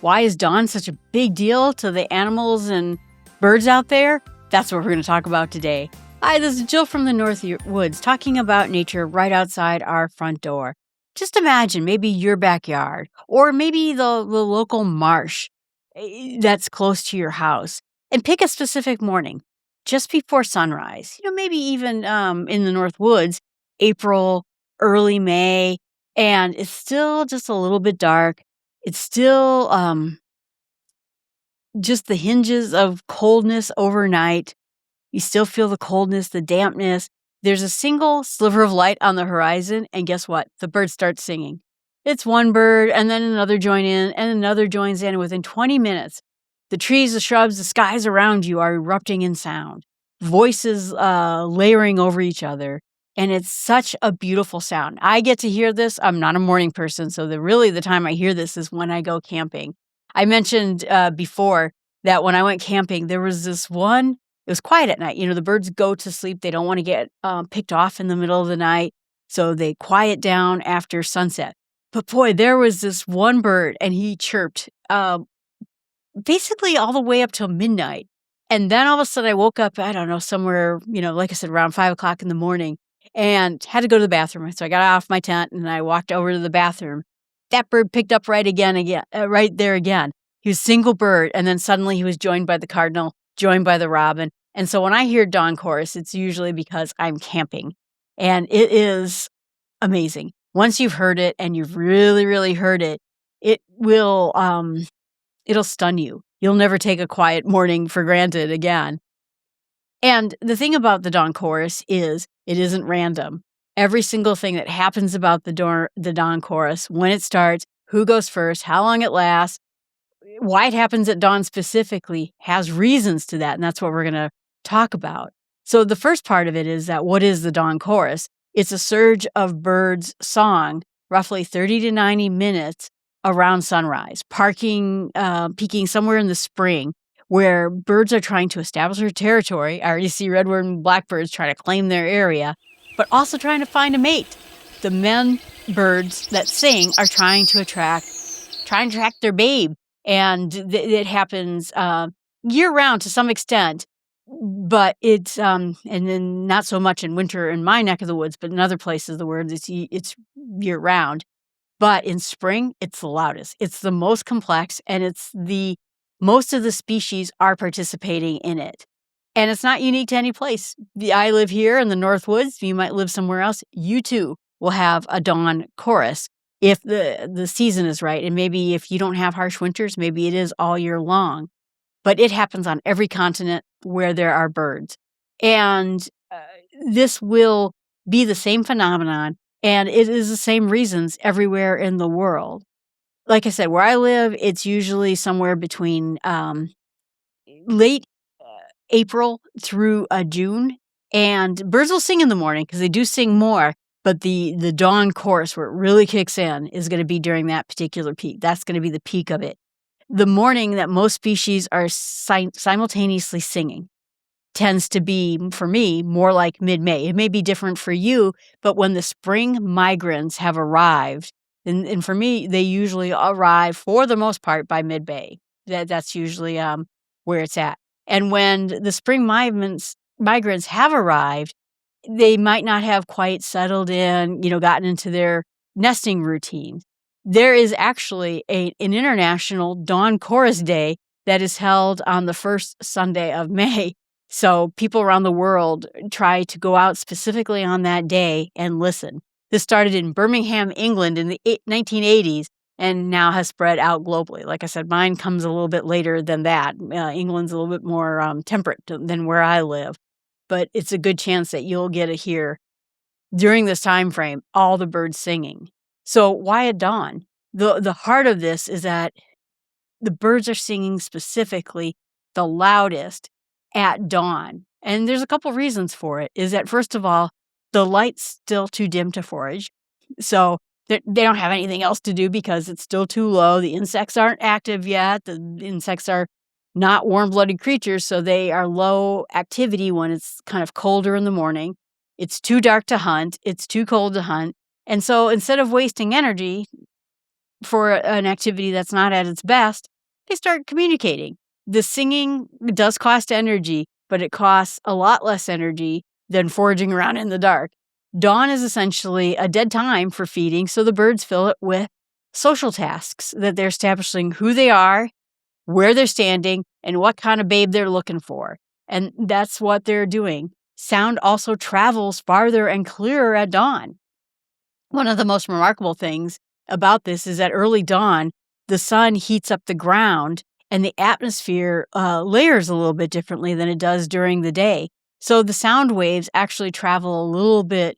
Why is dawn such a big deal to the animals and birds out there? That's what we're going to talk about today. Hi, this is Jill from the North Woods, talking about nature right outside our front door. Just imagine maybe your backyard, or maybe the local marsh that's close to your house, and pick a specific morning just before sunrise. Maybe even in the North Woods, April, early May, and it's still just a little bit dark. It's still just the hinges of coldness overnight. You still feel the coldness, the dampness. There's a single sliver of light on the horizon, and guess what? The birds start singing. It's one bird, and then another joins in, and another joins in. Within 20 minutes, the trees, the shrubs, the skies around you are erupting in sound. Voices layering over each other, and it's such a beautiful sound. I get to hear this. I'm not a morning person, so the time I hear this is when I go camping. I mentioned before that when I went camping, there was this one. It was quiet at night. The birds go to sleep. They don't want to get picked off in the middle of the night, so they quiet down after sunset. But boy, there was this one bird, and he chirped basically all the way up till midnight. And then all of a sudden I woke up, I don't know, somewhere, like I said, around 5 o'clock in the morning, and had to go to the bathroom. So I got off my tent and I walked over to the bathroom. That bird picked up right there again. He was a single bird, and then suddenly he was joined by the cardinal, joined by the robin. And so when I hear dawn chorus, it's usually because I'm camping. And it is amazing. Once you've heard it and you've really, really heard it, it will it'll stun you. You'll never take a quiet morning for granted again. And the thing about the dawn chorus is it isn't random. Every single thing that happens about the dawn chorus, when it starts, who goes first, how long it lasts, why it happens at dawn specifically, has reasons to that, and that's what we're going to talk about. So the first part of it is that what is the dawn chorus? It's a surge of birds' song, roughly 30 to 90 minutes around sunrise, peaking somewhere in the spring, where birds are trying to establish their territory. I already see redword and blackbirds trying to claim their area, but also trying to find a mate. The men birds that sing are trying to attract their babe. And it happens year-round to some extent, but it's and then not so much in winter in my neck of the woods, but in other places of the world, it's year-round. But in spring, it's the loudest. It's the most complex, and most of the species are participating in it. And it's not unique to any place. I live here in the North Woods. You might live somewhere else. You too will have a dawn chorus if the season is right. And maybe if you don't have harsh winters, maybe it is all year long. But it happens on every continent where there are birds. And this will be the same phenomenon, and it is the same reasons everywhere in the world. Like I said, where I live, it's usually somewhere between late April through June. And birds will sing in the morning because they do sing more. But the dawn chorus, where it really kicks in, is going to be during that particular peak. That's going to be the peak of it. The morning that most species are simultaneously singing tends to be, for me, more like mid-May. It may be different for you, but when the spring migrants have arrived, and for me, they usually arrive, for the most part, by mid-May. That's usually where it's at. And when the spring migrants have arrived, they might not have quite settled in, gotten into their nesting routine. There is actually an international dawn chorus day that is held on the first Sunday of May. So people around the world try to go out specifically on that day and listen. This started in Birmingham, England in the 1980s and now has spread out globally. Like I said, mine comes a little bit later than that. England's a little bit more temperate than where I live. But it's a good chance that you'll get to hear during this time frame all the birds singing. So why at dawn? The heart of this is that the birds are singing specifically the loudest at dawn. And there's a couple reasons for it. Is that, first of all, the light's still too dim to forage. So they don't have anything else to do because it's still too low. The insects aren't active yet. The insects are not warm-blooded creatures, so they are low activity when it's kind of colder in the morning. It's too dark to hunt. It's too cold to hunt. And so instead of wasting energy for an activity that's not at its best, they start communicating. The singing does cost energy, but it costs a lot less energy than foraging around in the dark. Dawn is essentially a dead time for feeding, so the birds fill it with social tasks that they're establishing who they are, where they're standing, and what kind of babe they're looking for. And that's what they're doing. Sound also travels farther and clearer at dawn. One of the most remarkable things about this is at early dawn, the sun heats up the ground and the atmosphere layers a little bit differently than it does during the day. So the sound waves actually travel a little bit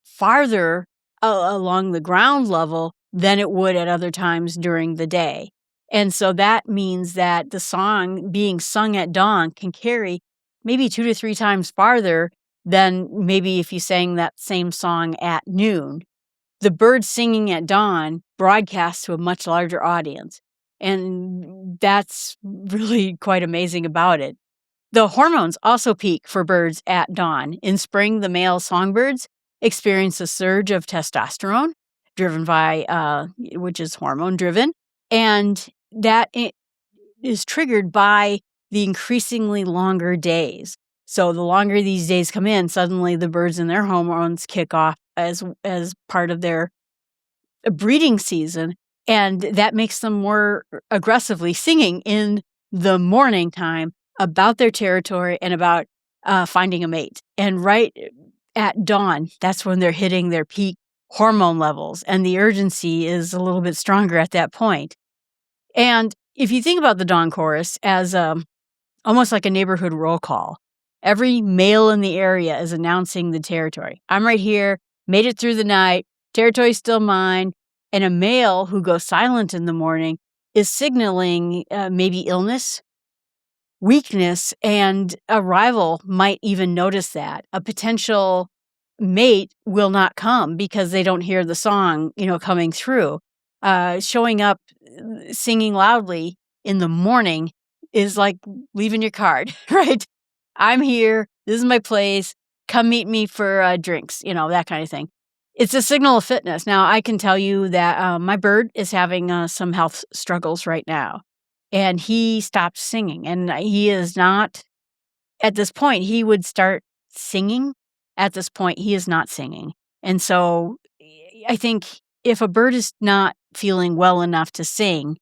farther along the ground level than it would at other times during the day. And so that means that the song being sung at dawn can carry maybe 2 to 3 times farther than maybe if you sang that same song at noon. The birds singing at dawn broadcast to a much larger audience. And that's really quite amazing about it. The hormones also peak for birds at dawn. In spring, the male songbirds experience a surge of testosterone, driven by, which is hormone driven, and that is triggered by the increasingly longer days. So the longer these days come in, suddenly the birds and their hormones kick off as part of their breeding season, and that makes them more aggressively singing in the morning time about their territory and about finding a mate. And right at dawn, that's when they're hitting their peak hormone levels, and the urgency is a little bit stronger at that point. And if you think about the dawn chorus as almost like a neighborhood roll call, every male in the area is announcing the territory. I'm right here, made it through the night, territory's still mine. And a male who goes silent in the morning is signaling maybe illness, weakness, and a rival might even notice that. A potential mate will not come because they don't hear the song, coming through. Showing up, singing loudly in the morning is like leaving your card, right? I'm here. This is my place. Come meet me for drinks, that kind of thing. It's a signal of fitness. Now, I can tell you that my bird is having some health struggles right now, and he stopped singing. And he is not, at this point, he would start singing. At this point, he is not singing. And so I think if a bird is not feeling well enough to sing,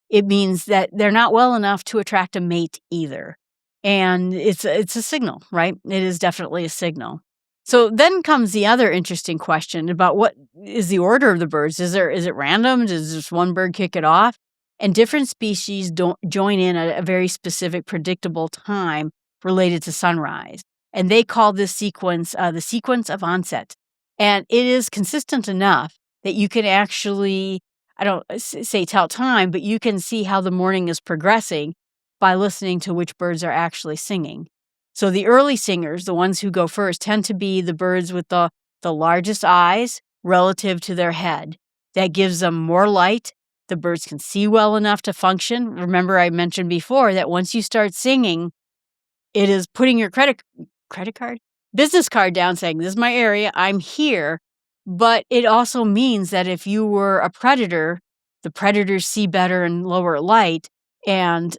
it means that they're not well enough to attract a mate either. And it's a signal, right? It is definitely a signal. So then comes the other interesting question about what is the order of the birds. Is it random? Does just one bird kick it off? And different species don't join in at a very specific, predictable time related to sunrise. And they call this sequence the sequence of onset. And it is consistent enough that you can actually, I don't say tell time, but you can see how the morning is progressing by listening to which birds are actually singing. So the early singers, the ones who go first, tend to be the birds with the largest eyes relative to their head. That gives them more light. The birds can see well enough to function. Remember, I mentioned before that once you start singing, it is putting your business card down saying, this is my area, I'm here. But it also means that if you were a predator, the predators see better in lower light, and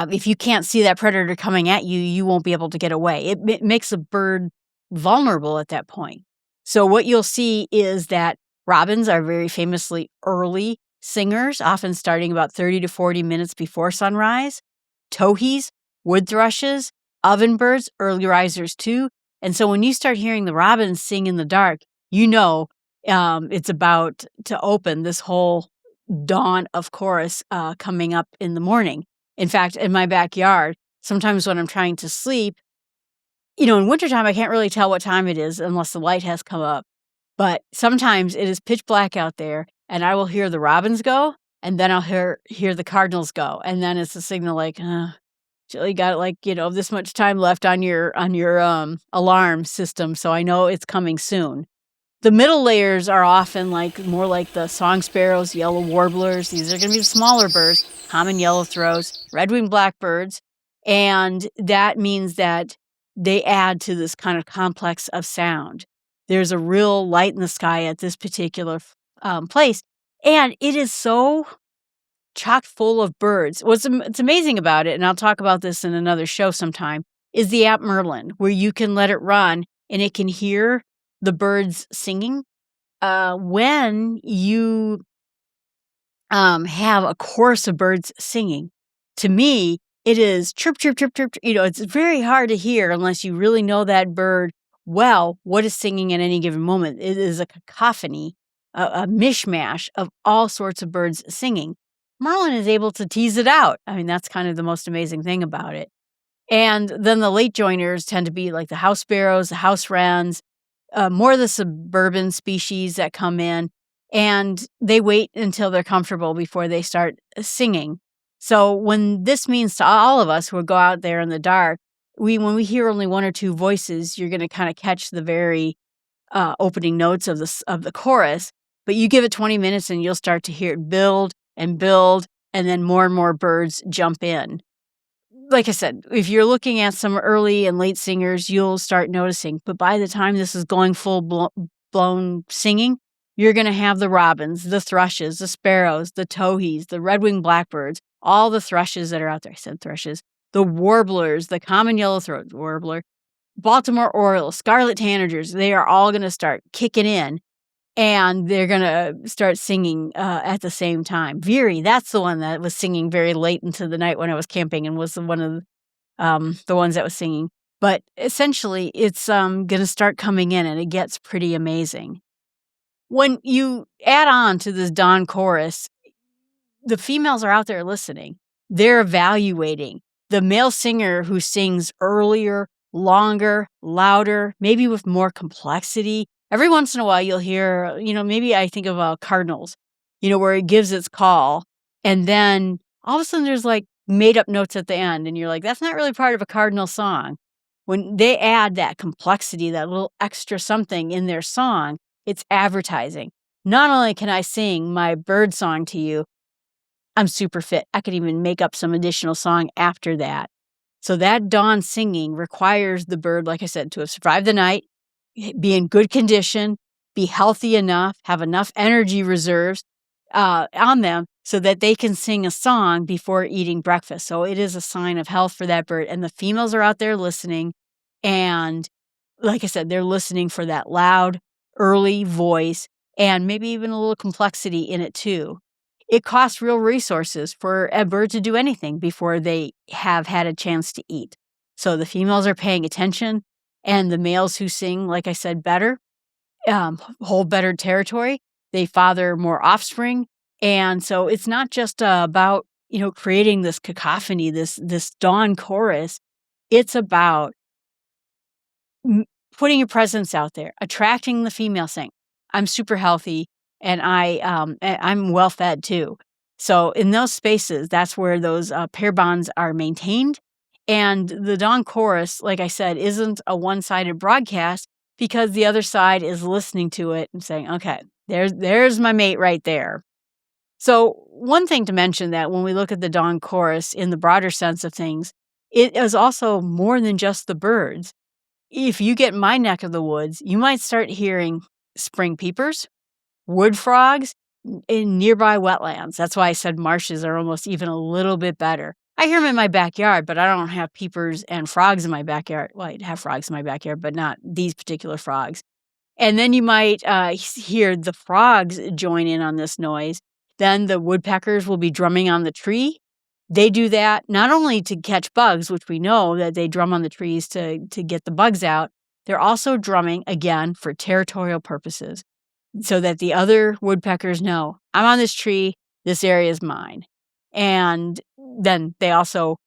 if you can't see that predator coming at you, you won't be able to get away. It makes a bird vulnerable at that point. So what you'll see is that robins are very famously early singers, often starting about 30 to 40 minutes before sunrise. Towhees, wood thrushes, ovenbirds, early risers too. And so when you start hearing the robins sing in the dark, it's about to open this whole dawn of chorus coming up in the morning. In fact, in my backyard, sometimes when I'm trying to sleep, in wintertime, I can't really tell what time it is unless the light has come up. But sometimes it is pitch black out there, and I will hear the robins go, and then I'll hear the cardinals go. And then it's a signal like, you got this much time left on your alarm system, so I know it's coming soon. The middle layers are often more like the song sparrows, yellow warblers. These are going to be the smaller birds, common yellow throats, red-winged blackbirds, and that means that they add to this kind of complex of sound. There's a real light in the sky at this particular place, and it is so chock full of birds. What's amazing about it, and I'll talk about this in another show sometime, is the app Merlin, where you can let it run and it can hear the birds singing. When you have a chorus of birds singing, to me, it is chirp, chirp, chirp, chirp. It's very hard to hear unless you really know that bird well, what is singing at any given moment. It is a cacophony, a mishmash of all sorts of birds singing. Marlin is able to tease it out. I mean, that's kind of the most amazing thing about it. And then the late joiners tend to be like the house sparrows, the house wrens, more of the suburban species that come in, and they wait until they're comfortable before they start singing. So when this means to all of us who go out there in the dark, when we hear only one or two voices, you're going to kind of catch the very opening notes of the chorus. But you give it 20 minutes and you'll start to hear it build, and then more and more birds jump in. Like I said, if you're looking at some early and late singers, you'll start noticing. But by the time this is going full blown singing, you're going to have the robins, the thrushes, the sparrows, the towhees, the red-winged blackbirds, all the thrushes that are out there. I said thrushes. The warblers, the common yellow-throat warbler, Baltimore orioles, scarlet tanagers. They are all going to start kicking in. And they're going to start singing at the same time. Veery, that's the one that was singing very late into the night when I was camping and was one of the ones that was singing. But essentially, it's going to start coming in, and it gets pretty amazing. When you add on to this dawn chorus, the females are out there listening. They're evaluating. The male singer who sings earlier, longer, louder, maybe with more complexity. Every once in a while, you'll hear, maybe I think of cardinals, where it gives its call. And then all of a sudden there's like made up notes at the end. And you're like, that's not really part of a cardinal song. When they add that complexity, that little extra something in their song, it's advertising. Not only can I sing my bird song to you, I'm super fit. I could even make up some additional song after that. So that dawn singing requires the bird, like I said, to have survived the night, be in good condition, be healthy enough, have enough energy reserves on them so that they can sing a song before eating breakfast. So it is a sign of health for that bird. And the females are out there listening. And like I said, they're listening for that loud, early voice and maybe even a little complexity in it too. It costs real resources for a bird to do anything before they have had a chance to eat. So the females are paying attention. And the males who sing, like I said, better, hold better territory. They father more offspring. And so it's not just about, creating this cacophony, this dawn chorus. It's about putting your presence out there, attracting the female saying, I'm super healthy and I'm well fed too. So in those spaces, that's where those pair bonds are maintained. And the dawn chorus, like I said, isn't a one-sided broadcast because the other side is listening to it and saying, okay, there's my mate right there. So one thing to mention that when we look at the dawn chorus in the broader sense of things, it is also more than just the birds. If you get my neck of the woods, you might start hearing spring peepers, wood frogs in nearby wetlands. That's why I said marshes are almost even a little bit better. I hear them in my backyard, but I don't have peepers and frogs in my backyard. Well, I have frogs in my backyard, but not these particular frogs. And then you might hear the frogs join in on this noise. Then the woodpeckers will be drumming on the tree. They do that not only to catch bugs, which we know that they drum on the trees to get the bugs out. They're also drumming, again, for territorial purposes so that the other woodpeckers know, I'm on this tree, this area is mine. And then they also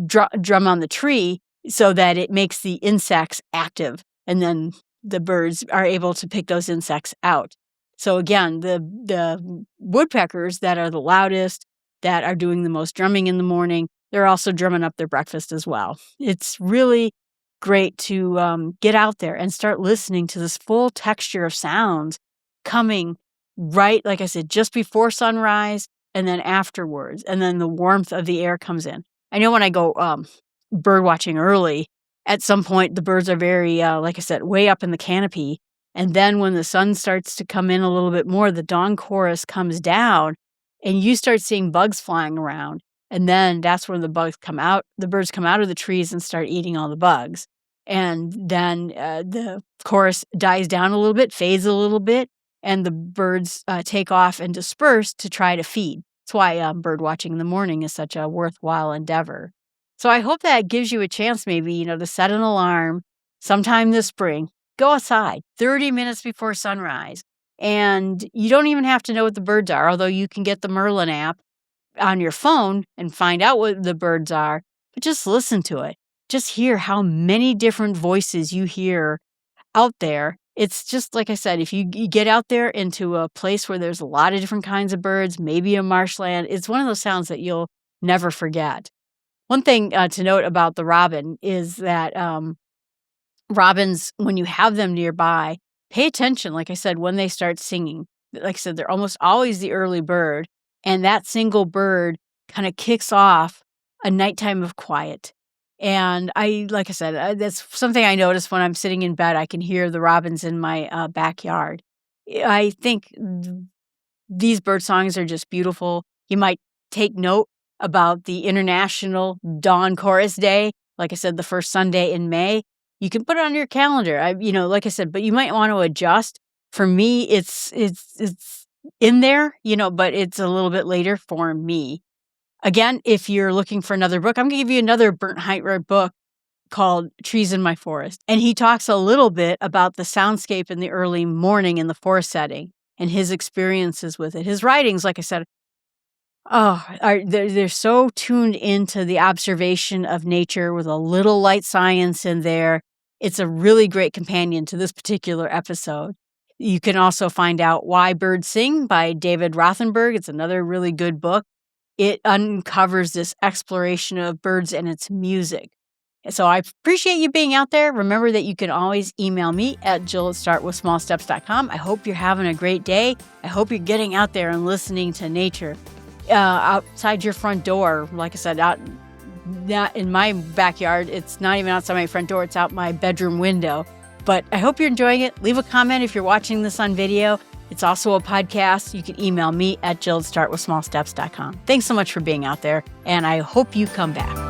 drum on the tree so that it makes the insects active. And then the birds are able to pick those insects out. So again, the woodpeckers that are the loudest, that are doing the most drumming in the morning, they're also drumming up their breakfast as well. It's really great to get out there and start listening to this full texture of sounds coming right, like I said, just before sunrise and then afterwards. And then the warmth of the air comes in. I know when I go bird watching early, at some point the birds are very, like I said, way up in the canopy. And then when the sun starts to come in a little bit more, the dawn chorus comes down and you start seeing bugs flying around. And then that's when the birds come out of the trees and start eating all the bugs. And then the chorus dies down a little bit, fades a little bit, and the birds take off and disperse to try to feed. That's why bird watching in the morning is such a worthwhile endeavor. So I hope that gives you a chance maybe, to set an alarm sometime this spring. Go outside 30 minutes before sunrise. And you don't even have to know what the birds are, although you can get the Merlin app on your phone and find out what the birds are, but just listen to it. Just hear how many different voices you hear out there. It's just like I said, if you get out there into a place where there's a lot of different kinds of birds, maybe a marshland, it's one of those sounds that you'll never forget. One thing to note about the robin is that robins, when you have them nearby, pay attention, like I said, when they start singing. Like I said, they're almost always the early bird, and that single bird kind of kicks off a nighttime of quiet. And like I said, that's something I notice when I'm sitting in bed. I can hear the robins in my backyard. I think these bird songs are just beautiful. You might take note about the International Dawn Chorus Day. Like I said, the first Sunday in May. You can put it on your calendar. Like I said, but you might want to adjust. For me, it's in there, but it's a little bit later for me. Again, if you're looking for another book, I'm going to give you another Burnt Height book called Trees in My Forest. And he talks a little bit about the soundscape in the early morning in the forest setting and his experiences with it. His writings, like I said, they're so tuned into the observation of nature with a little light science in there. It's a really great companion to this particular episode. You can also find out Why Birds Sing by David Rothenberg. It's another really good book. It uncovers this exploration of birds and its music. So I appreciate you being out there. Remember that you can always email me at jill@startwithsmallsteps.com. I hope you're having a great day. I hope you're getting out there and listening to nature outside your front door. Like I said, not in my backyard. It's not even outside my front door. It's out my bedroom window. But I hope you're enjoying it. Leave a comment if you're watching this on video. It's also a podcast. You can email me at jill@startwithsmallsteps.com. Thanks so much for being out there, and I hope you come back.